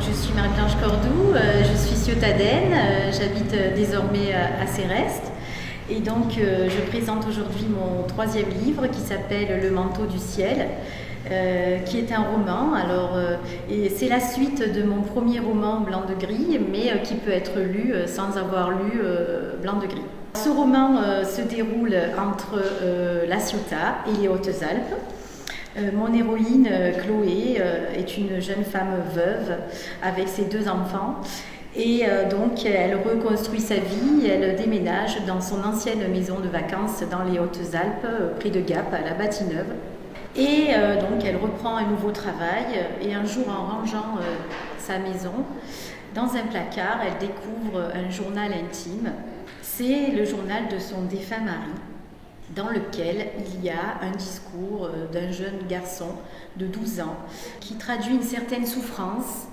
je suis Marie-Blanche Cordoue, je suis ciotadenne, j'habite désormais à Céreste. Et donc je présente aujourd'hui mon troisième livre qui s'appelle Le manteau du ciel, qui est un roman. Et c'est la suite de mon premier roman Blanc de gris, mais qui peut être lu sans avoir lu Blanc de gris. Ce roman se déroule entre La Ciotat et les Hautes-Alpes. Mon héroïne, Chloé, est une jeune femme veuve avec ses 2 enfants. Et donc elle reconstruit sa vie, elle déménage dans son ancienne maison de vacances dans les Hautes-Alpes, près de Gap, à la Bâtie-Neuve. Et donc elle reprend un nouveau travail et un jour, en rangeant sa maison, dans un placard, elle découvre un journal intime. C'est le journal de son défunt mari, dans lequel il y a un discours d'un jeune garçon de 12 ans qui traduit une certaine souffrance.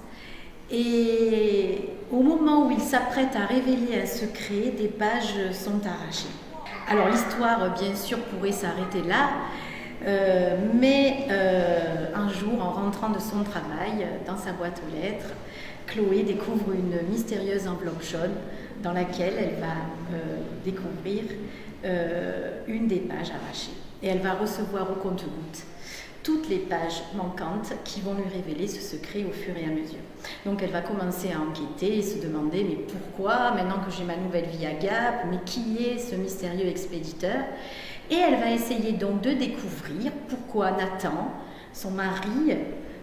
Et au moment où il s'apprête à révéler un secret, des pages sont arrachées. Alors l'histoire, bien sûr, pourrait s'arrêter là, mais un jour, en rentrant de son travail, dans sa boîte aux lettres, Chloé découvre une mystérieuse enveloppe jaune dans laquelle elle va découvrir une des pages arrachées. Et elle va recevoir au compte-gouttes toutes les pages manquantes qui vont lui révéler ce secret au fur et à mesure. Donc elle va commencer à enquêter et se demander mais pourquoi, maintenant que j'ai ma nouvelle vie à Gap, mais qui est ce mystérieux expéditeur? Et elle va essayer donc de découvrir pourquoi Nathan, son mari,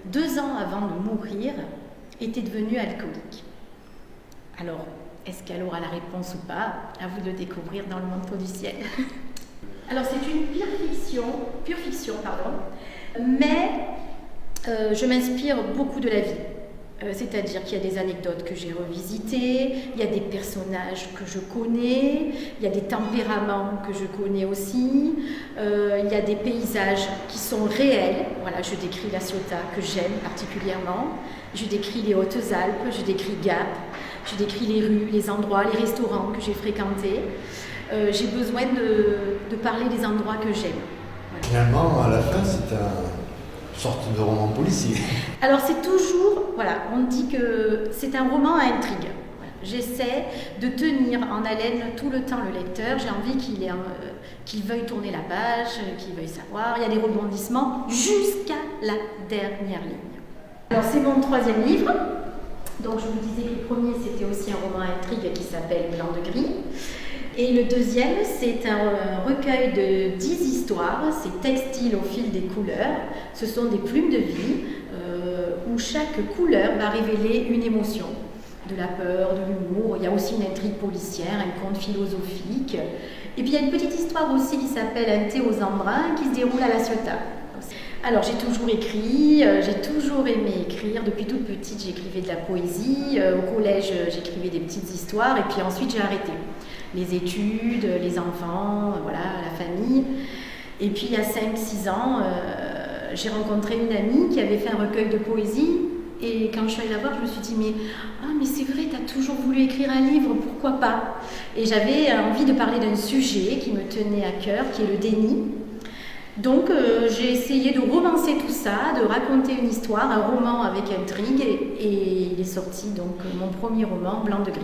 2 ans avant de mourir, était devenu alcoolique. Alors, est-ce qu'elle aura la réponse ou pas? À vous de le découvrir dans Le manteau du ciel. Alors c'est une pure fiction, mais je m'inspire beaucoup de la vie. C'est-à-dire qu'il y a des anecdotes que j'ai revisitées, il y a des personnages que je connais, il y a des tempéraments que je connais aussi, il y a des paysages qui sont réels. Voilà, je décris La Ciotat que j'aime particulièrement, je décris les Hautes-Alpes, je décris Gap, je décris les rues, les endroits, les restaurants que j'ai fréquentés. J'ai besoin de parler des endroits que j'aime. Voilà. Finalement, à la fin, c'est une sorte de roman policier. Alors c'est toujours, voilà, on dit que c'est un roman à intrigue. Voilà. J'essaie de tenir en haleine tout le temps le lecteur. J'ai envie qu'il veuille tourner la page, qu'il veuille savoir. Il y a des rebondissements jusqu'à la dernière ligne. Alors c'est mon troisième livre. Donc je vous disais que le premier c'était aussi un roman à intrigue qui s'appelle Blanc de gris. Et le deuxième, c'est un recueil de 10 histoires, c'est textile au fil des couleurs. Ce sont des plumes de vie où chaque couleur va révéler une émotion, de la peur, de l'humour. Il y a aussi une intrigue policière, un conte philosophique. Et puis il y a une petite histoire aussi qui s'appelle Un thé aux embruns qui se déroule à La Ciotat. Alors j'ai toujours écrit, j'ai toujours aimé écrire. Depuis toute petite, j'écrivais de la poésie. Au collège, j'écrivais des petites histoires et puis ensuite j'ai arrêté. Les études, les enfants, voilà, la famille. Et puis il y a 5-6 ans, j'ai rencontré une amie qui avait fait un recueil de poésie. Et quand je suis allée la voir, je me suis dit mais c'est vrai, tu as toujours voulu écrire un livre, pourquoi pas? Et j'avais envie de parler d'un sujet qui me tenait à cœur, qui est le déni. Donc j'ai essayé de romancer tout ça, de raconter une histoire, un roman avec intrigue. Et il est sorti donc mon premier roman, Blanc de gris.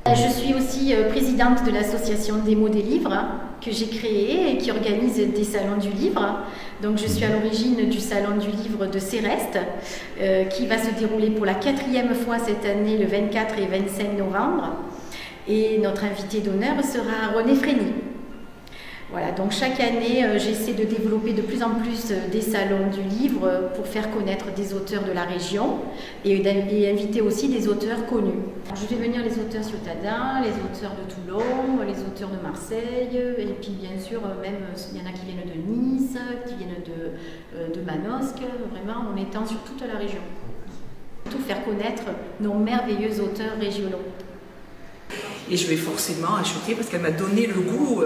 Je suis aussi présidente de l'association des mots des livres que j'ai créée et qui organise des salons du livre. Donc je suis à l'origine du salon du livre de Céreste qui va se dérouler pour la 4e fois cette année, le 24 et 25 novembre. Et notre invité d'honneur sera René Frény. Voilà, donc chaque année, j'essaie de développer de plus en plus des salons du livre pour faire connaître des auteurs de la région et inviter aussi des auteurs connus. Je fais venir les auteurs ciotadins, les auteurs de Toulon, les auteurs de Marseille, et puis bien sûr, même il y en a qui viennent de Nice, qui viennent de Manosque, vraiment on étend sur toute la région. Tout faire connaître nos merveilleux auteurs régionaux. Et je vais forcément acheter parce qu'elle m'a donné le goût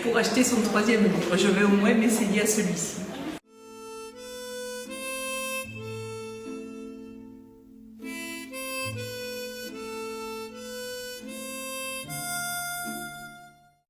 pour acheter son troisième livre. Je vais au moins m'essayer à celui-ci.